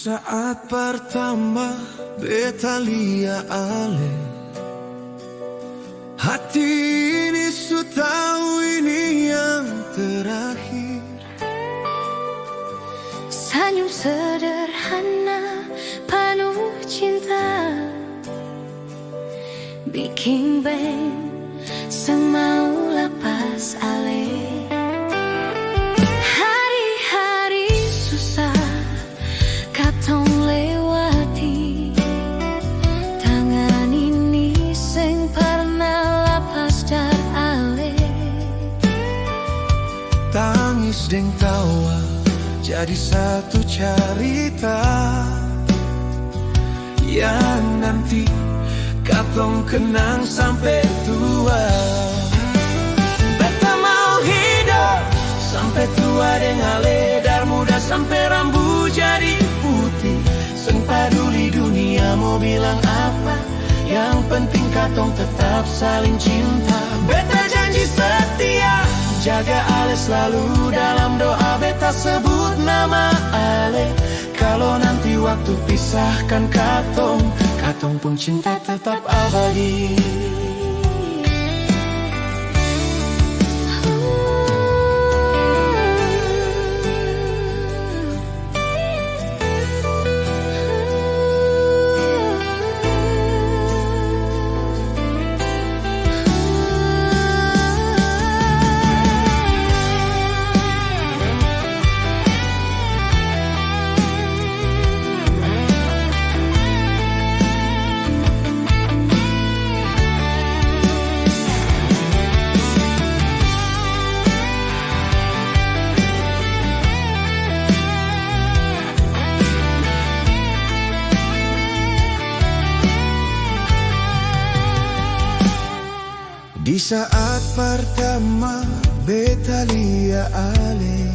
saat pertama beta lia ale, hati ini su tahu ini yang terakhir. Senyum sederhana penuh cinta, bikin beng semau lepas ale. Hari-hari susah katong lewati, tangan ini sing pernah lepas dar ale. Tangis deng tawa jadi satu cerita yang nanti katong kenang sampai tua. Beta mau hidup sampai tua deng ale, dar muda sampai rambut jadi putih. Seng peduli dunia mau bilang apa, yang penting katong tetap saling cinta. Beta janji setia jaga ale selalu, dalam doa beta sebut nama ale. Kalau nanti waktu pisahkan katong, katong pun cinta tetap abadi. Di saat pertama beta lia ale,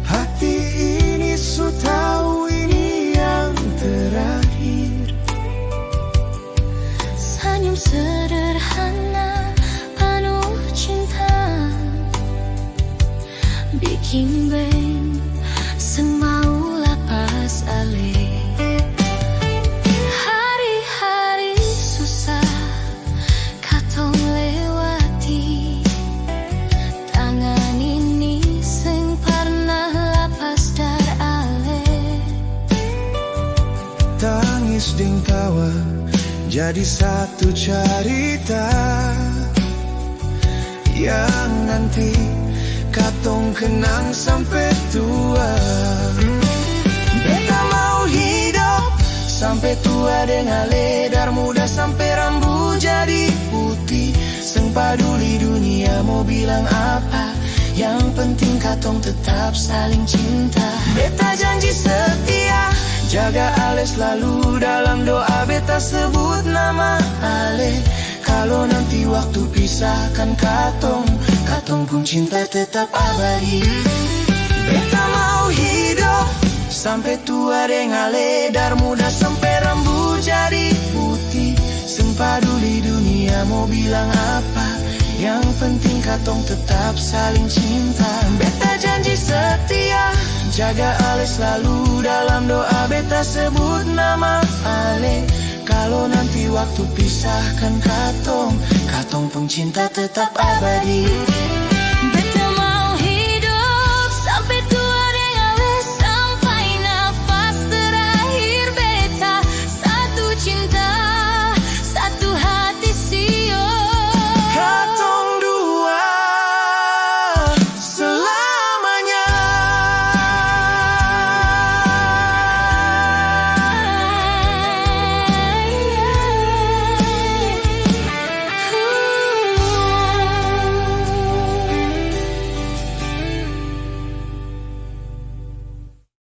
hati ini su tahu ini yang terakhir. Senyum sederhana penuh cinta, bikin beng semau lepas ale. Tangis deng tawa jadi satu cerita yang nanti katong kenang sampai tua. Beta mau hidup sampai tua deng ale, dar muda sampai rambut jadi putih. Seng peduli dunia mau bilang apa, yang penting katong tetap saling cinta. Beta janji setia jaga ale selalu, dalam doa beta sebut nama ale. Kalau nanti waktu pisahkan katong, katong pun cinta tetap abadi. Beta mau hidup sampai tua deng ale, dar muda sampai rambut jadi putih. Seng peduli dunia mau bilang apa, yang penting katong tetap saling cinta. Beta janji setia jaga ale selalu, dalam doa beta sebut nama ale. Kalau nanti waktu pisahkan katong, katong pun cinta tetap abadi.